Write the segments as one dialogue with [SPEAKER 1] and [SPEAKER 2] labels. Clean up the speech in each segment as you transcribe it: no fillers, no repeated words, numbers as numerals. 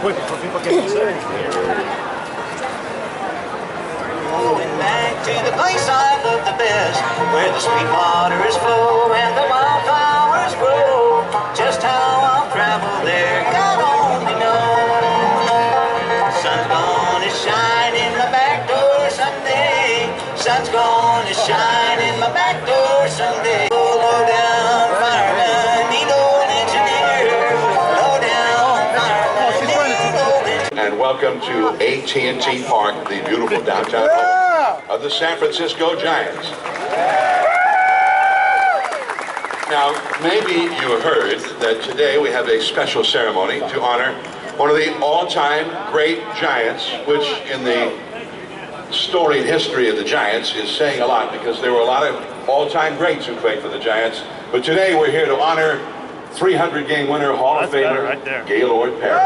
[SPEAKER 1] quick before people get upset.
[SPEAKER 2] Going back to the place I love the best, where the sweet waters flow and the wildflowers grow. Just how I'll travel there, God only knows. Sun's gonna shine in my back door someday. Sun's gonna shine in my back door someday. Low down fireman, need old engineer. Low down fireman, need old engineer.
[SPEAKER 3] And welcome to AT&T Park, the beautiful downtown home of the San Francisco Giants. Now, maybe you heard that today we have a special ceremony to honor one of the all-time great Giants, which in the storied history of the Giants is saying a lot, because there were a lot of all-time greats who played for the Giants. But today we're here to honor 300-game winner, Hall of Famer,
[SPEAKER 1] right there.
[SPEAKER 3] Gaylord Perry.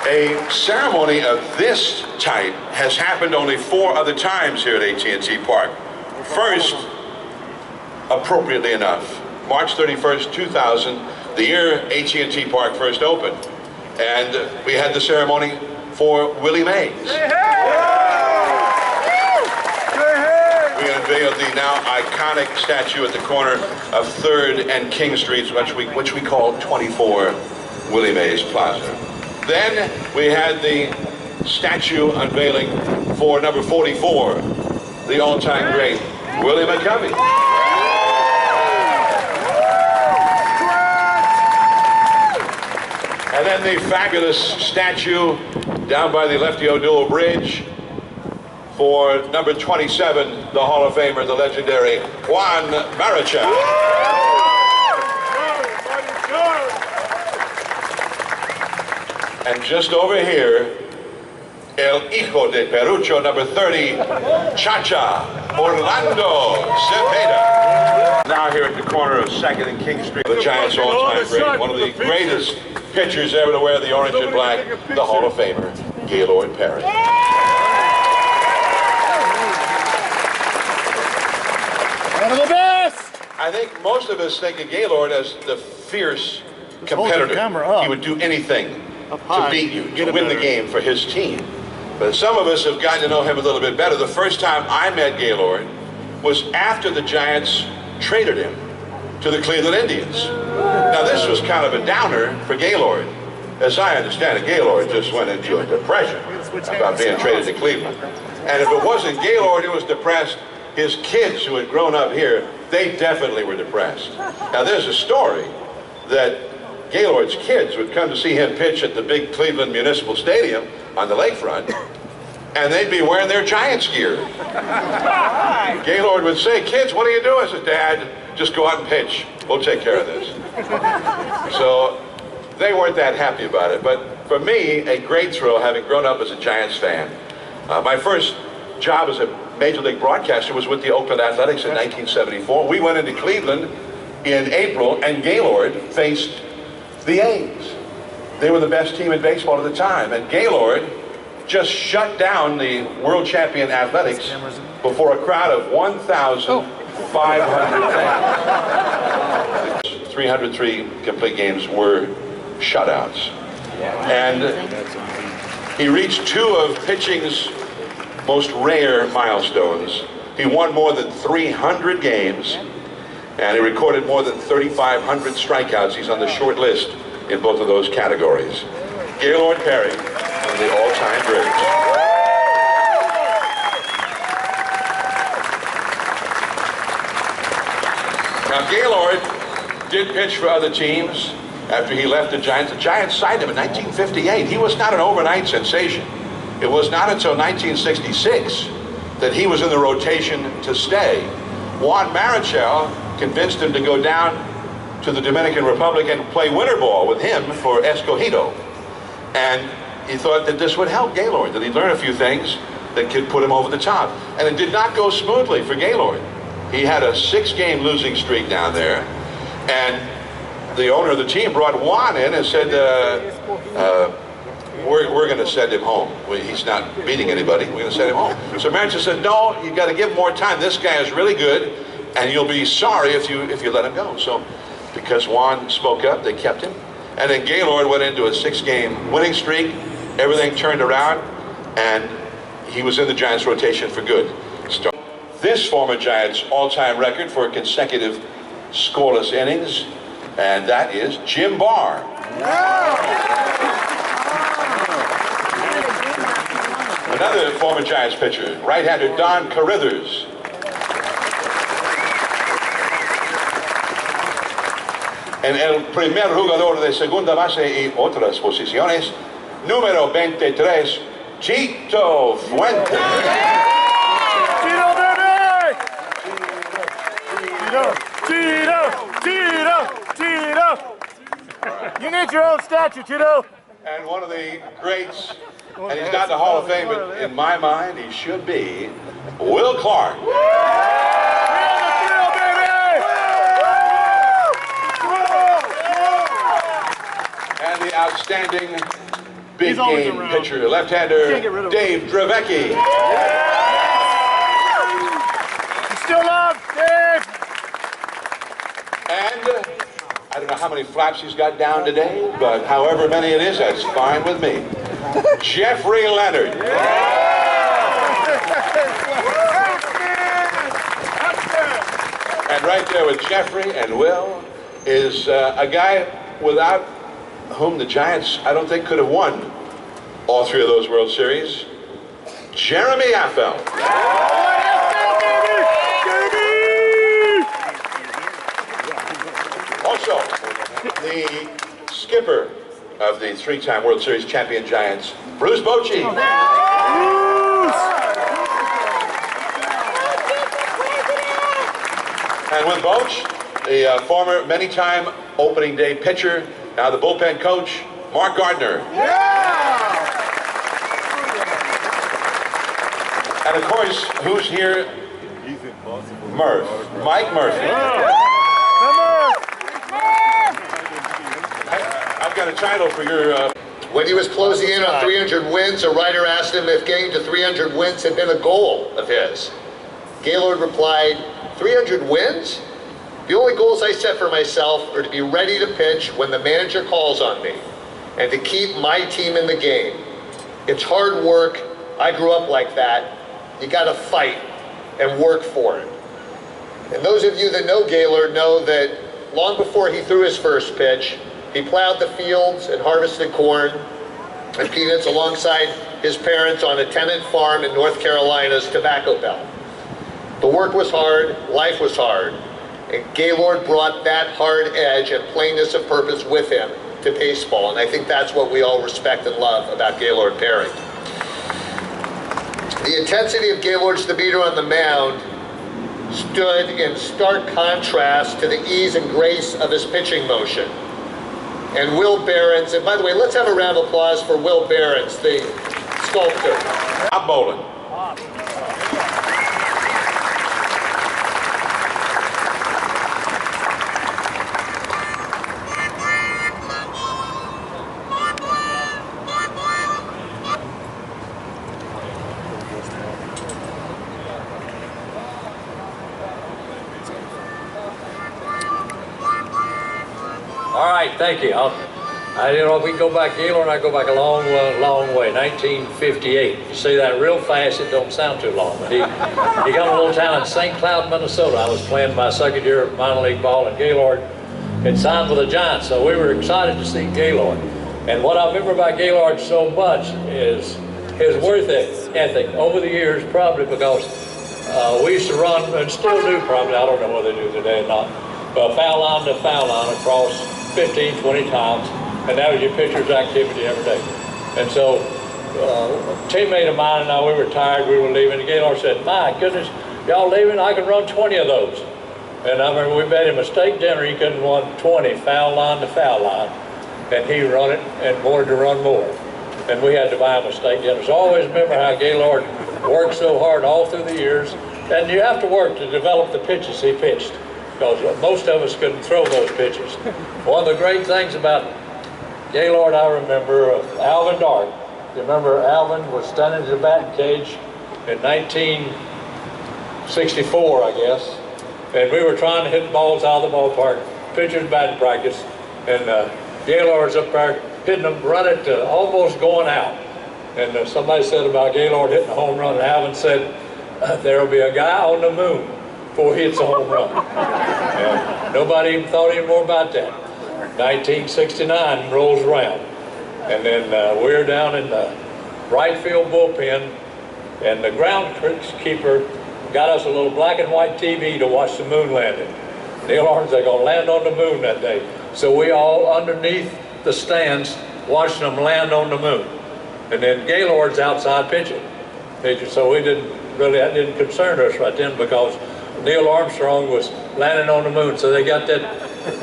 [SPEAKER 3] A ceremony of this type has happened only 4 other times here at AT&T Park. First, appropriately enough, March 31st, 2000, the year AT&T Park first opened, and we had the ceremony for Willie Mays. We unveiled the now iconic statue at the corner of 3rd and King Streets, which we call 24 Willie Mays Plaza. Then we had the statue unveiling for number 44, the all-time great Willie McCovey. And then the fabulous statue down by the Lefty O'Doul Bridge for number 27, the Hall of Famer, the legendary Juan Marichal. And just over here, El Hijo de Perucho, number 30, Cha-Cha, Orlando Cepeda. Now here at the corner of 2nd and King Street, the Giants all-time great, one of the greatest pitchers ever to wear the orange and black, the Hall of Famer, Gaylord Perry.
[SPEAKER 1] One of the best!
[SPEAKER 3] I think most of us think of Gaylord as the fierce competitor. He would do anything to beat you, to win the game for his team. But some of us have gotten to know him a little bit better. The first time I met Gaylord was after the Giants traded him to the Cleveland Indians. Now this was kind of a downer for Gaylord. As I understand it, Gaylord just went into a depression about being traded to Cleveland. And if it wasn't Gaylord who was depressed, his kids who had grown up here, they definitely were depressed. Now there's a story that Gaylord's kids would come to see him pitch at the big Cleveland Municipal Stadium on the lakefront, and they'd be wearing their Giants gear. Gaylord would say, "Kids, what are you doing?" I said, "Dad, just go out and pitch. We'll take care of this." So they weren't that happy about it. But for me, a great thrill, having grown up as a Giants fan. My first job as a Major League broadcaster was with the Oakland Athletics in 1974. We went into Cleveland in April, and Gaylord faced the A's. They were the best team in baseball at the time, and Gaylord just shut down the world champion Athletics before a crowd of 1,500 fans. 303 complete games were shutouts. And he reached 2 of pitching's most rare milestones. He won more than 300 games, and he recorded more than 3,500 strikeouts. He's on the short list in both of those categories. Gaylord Perry, one of the all-time greats. Now Gaylord did pitch for other teams after he left the Giants. The Giants signed him in 1958. He was not an overnight sensation. It was not until 1966 that he was in the rotation to stay. Juan Marichal convinced him to go down to the Dominican Republic and play winter ball with him for Escogido. And he thought that this would help Gaylord, that he'd learn a few things that could put him over the top. And it did not go smoothly for Gaylord. He had a 6-game losing streak down there, and the owner of the team brought Juan in and said, we're going to send him home. He's not beating anybody. We're going to send him home. So Marichal said, "No, you got to give him more time. This guy is really good, and you'll be sorry if you let him go. So, because Juan spoke up, they kept him. And then Gaylord went into a 6-game winning streak. Everything turned around, and he was in the Giants rotation for good. This former Giants all-time record for consecutive scoreless innings, and that is Jim Barr. Another former Giants pitcher, right-hander Don Carruthers. En el primer jugador de segunda base y otras posiciones, número 23, Chito Fuentes.
[SPEAKER 1] Tito, baby! Tito! You need your own statue, Tito.
[SPEAKER 3] And one of the greats, and he's not in the Hall of Fame, but in my mind, he should be, Will Clark. And the outstanding big game pitcher, left-hander Dave Dravecky.
[SPEAKER 1] You still love Dave.
[SPEAKER 3] And I don't know how many flaps he's got down today, but however many it is, that's fine with me. Jeffrey Leonard. And right there with Jeffrey and Will is a guy without whom the Giants, I don't think, could have won all 3 of those World Series. Jeremy Affeldt. Also, the skipper of the 3-time World Series champion Giants, Bruce Bochy. And with Boch, the former many-time opening day pitcher, now the bullpen coach, Mark Gardner. And of course, who's here? Mike Murphy. I've got a title for your...
[SPEAKER 4] When he was closing in on 300 wins, a writer asked him if getting to 300 wins had been a goal of his. Gaylord replied, 300 wins? The only goals I set for myself are to be ready to pitch when the manager calls on me and to keep my team in the game. It's hard work. I grew up like that. You got to fight and work for it. And those of you that know Gaylord know that long before he threw his first pitch, he plowed the fields and harvested corn and peanuts alongside his parents on a tenant farm in North Carolina's tobacco belt. The work was hard, life was hard, and Gaylord brought that hard edge and plainness of purpose with him to baseball, and I think that's what we all respect and love about Gaylord Perry. The intensity of Gaylord's demeanor on the mound stood in stark contrast to the ease and grace of his pitching motion. And Will Behrens, and by the way, let's have a round of applause for Will Behrens, the sculptor.
[SPEAKER 3] Bob Bolin.
[SPEAKER 5] All right, thank you. You know, we go back, Gaylord and I go back a long, long way. 1958. You say that real fast, it don't sound too long. But he got a little town in St. Cloud, Minnesota. I was playing my second year of minor league ball, and Gaylord had signed with the Giants, so we were excited to see Gaylord. And what I remember about Gaylord so much is his work ethic over the years, probably because we used to run, and still do probably, I don't know whether they do today or not, foul line to foul line across 15, 20 times, and that was your pitcher's activity every day. And so a teammate of mine and I, we were tired, we were leaving, and Gaylord said, my goodness, y'all leaving? I can run 20 of those. And I remember we made him a steak dinner, he couldn't run 20 foul line to foul line, and he run it and wanted to run more. And we had to buy him a steak dinner. So I always remember how Gaylord worked so hard all through the years, and you have to work to develop the pitches he pitched, because most of us couldn't throw those pitches. One of the great things about Gaylord I remember Alvin Dark. You remember Alvin was standing in the batting cage in 1964, I guess, and we were trying to hit balls out of the ballpark. Pitchers batting practice, and Gaylord's up there hitting them, running to almost going out. And somebody said about Gaylord hitting a home run, and Alvin said, there'll be a guy on the moon before he hits a home run. And nobody even thought any more about that. 1969 rolls around, and then we're down in the right field bullpen, and the groundskeeper got us a little black and white TV to watch the moon landing. Neil Armstrong, they're gonna land on the moon that day. So we all underneath the stands watching them land on the moon. And then Gaylord's outside pitching. So we that didn't concern us right then, because Neil Armstrong was landing on the moon. So they got that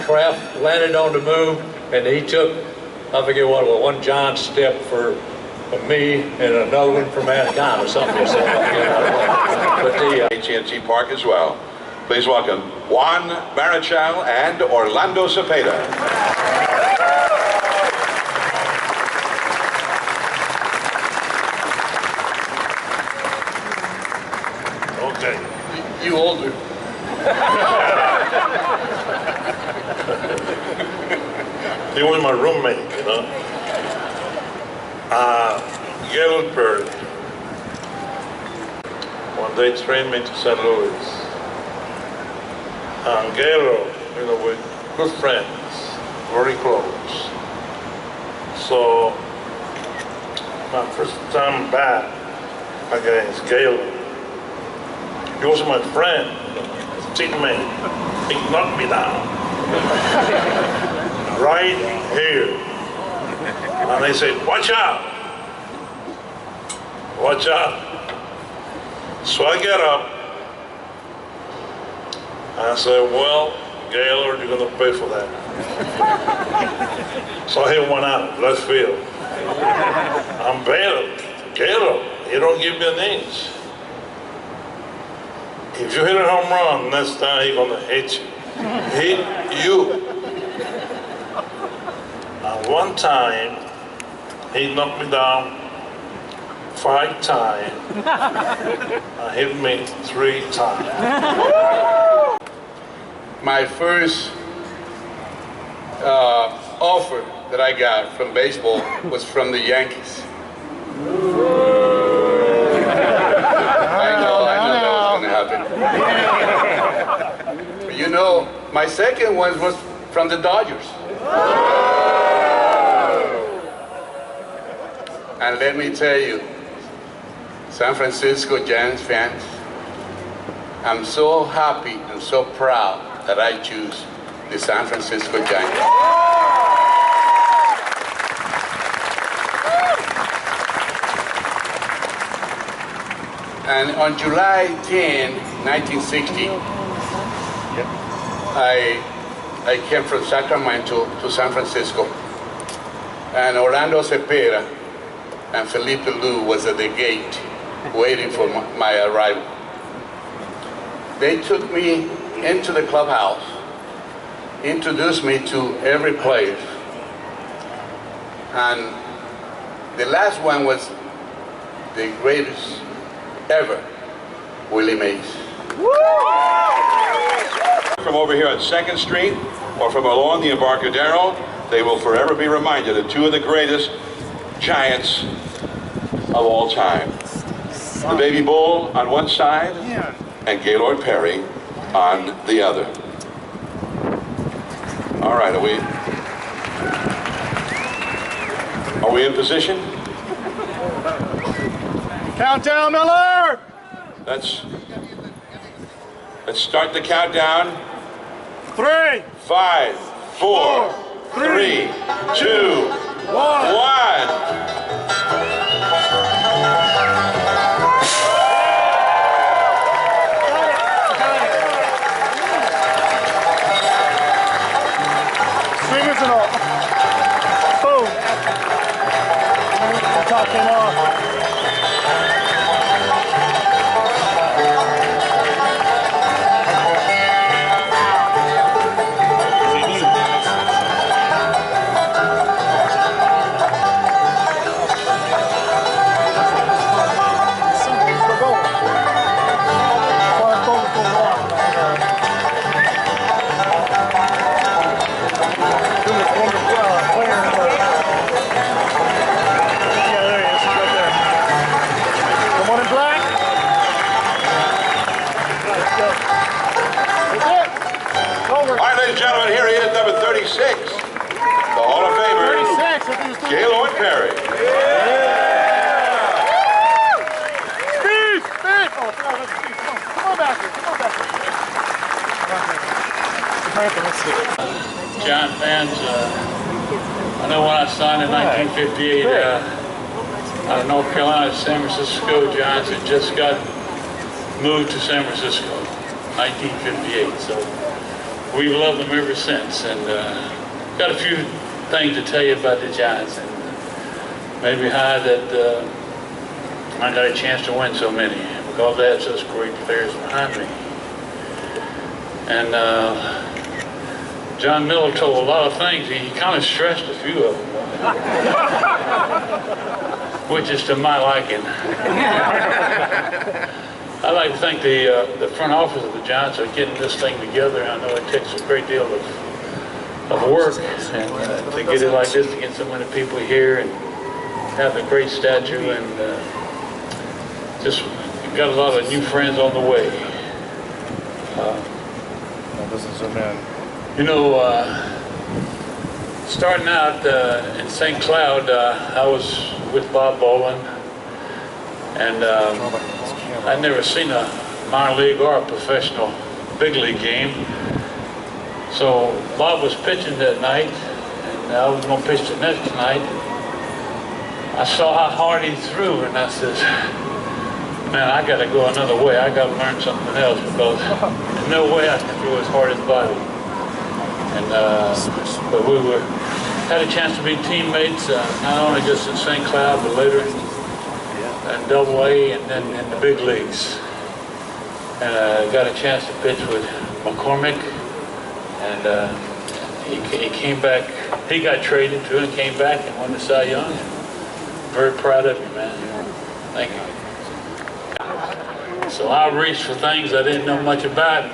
[SPEAKER 5] craft landed on the moon, and he took, I forget what it was, one giant step for me and another one for mankind or something. But the
[SPEAKER 3] AT&T Park as well. Please welcome Juan Marichal and Orlando Cepeda.
[SPEAKER 6] Okay, you older. He was my roommate, you know. Gaylord, one day trained me to St. Louis. And Gaylord, you know, we're good friends, very close. So, my first time back against Gaylord, he was my friend, teammate. He knocked me down. Right here. And they said, watch out. Watch out. So I get up. And I said, well, Gaylord, you're going to pay for that. So I hit one out, left field. I'm better. Gaylord, you don't give me an inch. If you hit a home run, next time he's gonna hit you. Hit you. And one time, he knocked me down 5 times and hit me 3 times.
[SPEAKER 7] My first offer that I got from baseball was from the Yankees. I know that was going to happen. But you know, my second one was from the Dodgers. And let me tell you, San Francisco Giants fans, I'm so happy and so proud that I choose the San Francisco Giants. And on July 10, 1960, I came from Sacramento to San Francisco, and Orlando Cepeda and Felipe Lu was at the gate waiting for my arrival. They took me into the clubhouse, introduced me to every player, and the last one was the greatest ever, Willie Mays.
[SPEAKER 3] From over here on 2nd Street or from along the Embarcadero, they will forever be reminded of 2 of the greatest Giants of all time. The Baby Bull on one side and Gaylord Perry on the other. All right, are we in position?
[SPEAKER 1] Countdown, Miller!
[SPEAKER 3] Let's start the countdown.
[SPEAKER 1] 3,
[SPEAKER 3] 5, 4, 3, 2, 1.
[SPEAKER 1] Swingers and all. Boom. The top came off.
[SPEAKER 3] All right, ladies and gentlemen, here he is, number 36. The Hall of Famer, Gaylord Perry.
[SPEAKER 1] Steve! Steve! Oh, come on back here. Come on back here.
[SPEAKER 8] Giant fans, I know when I signed in 1958 out of North Carolina, San Francisco Giants had just got moved to San Francisco, 1958. So we've loved them ever since, and got a few things to tell you about the Giants, and maybe how that I got a chance to win so many because they had such great players behind me. And John Miller told a lot of things. He kind of stressed a few of them, which is to my liking. I like to think the front office of the Giants are getting this thing together. I know it takes a great deal of work and to get it like this, to get so many people here and have a great statue, and just got a lot of new friends on the way. You know, starting out in St. Cloud, I was with Bob Boland, and I'd never seen a minor league or a professional big league game. So Bob was pitching that night, and I was going to pitch the next night. I saw how hard he threw, and I said, man, I got to go another way. I got to learn something else, because there's no way I can throw as hard as Bobby. And but we had a chance to be teammates, not only just in St. Cloud, but later in Double-A and then in the big leagues. And got a chance to pitch with McCormick, and he came back. He got traded too and came back and won the Cy Young. Very proud of you, man. Thank you. So I reached for things I didn't know much about.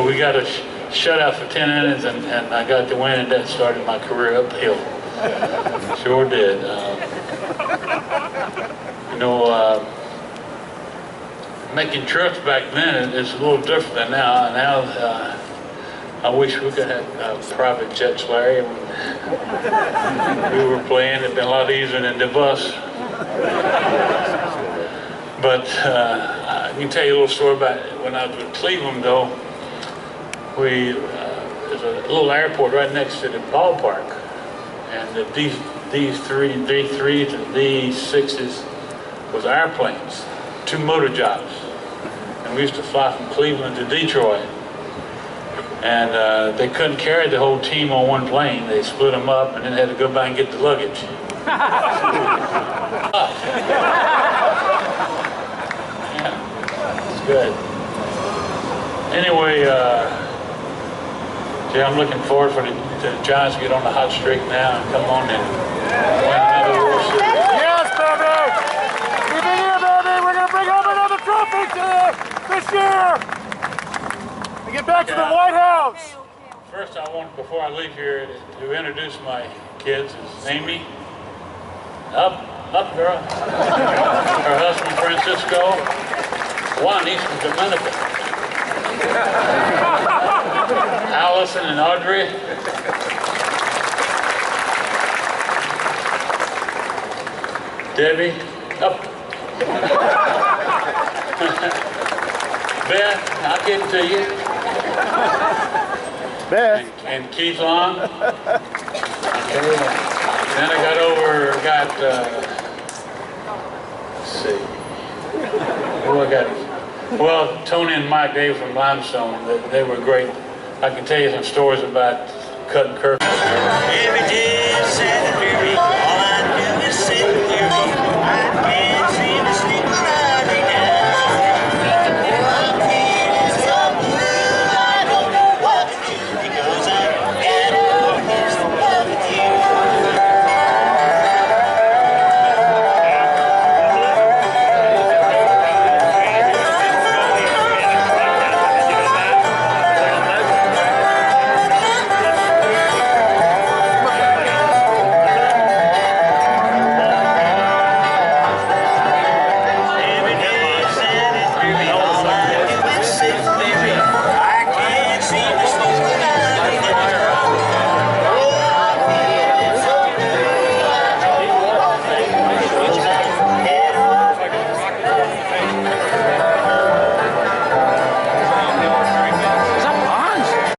[SPEAKER 8] We got a shutout for 10 innings, and I got the win, and that started my career uphill. Sure did. You know, making trips back then is a little different than now. Now, I wish we could have private jets, Larry. We were playing. It'd been a lot easier than the bus. But I can tell you a little story about when I was with Cleveland, though. There's a little airport right next to the ballpark, and these D3s and D6s was airplanes, 2 motor jobs, and we used to fly from Cleveland to Detroit, and they couldn't carry the whole team on one plane. They split them up and then had to go by and get the luggage. Yeah, it's good. Anyway, I'm looking forward for the Giants to get on the hot streak now and come on and win another World Series.
[SPEAKER 1] Yes, baby! Keep it here, baby! We're going to bring home another trophy this year! And get back to the White House!
[SPEAKER 8] First, I want, before I leave here, to introduce my kids. It's Amy. Up, girl. Her husband, Francisco. Juan, he's from Dominica. Allison and Audrey. Debbie. Up. Beth, I'll get it to you.
[SPEAKER 1] Beth.
[SPEAKER 8] And Keith Long. Okay. Then I got let's see. Who I got? Well, Tony and Mike Dave from Limestone, they were great. I can tell you some stories about cutting curves.
[SPEAKER 2] Every day is Saturday.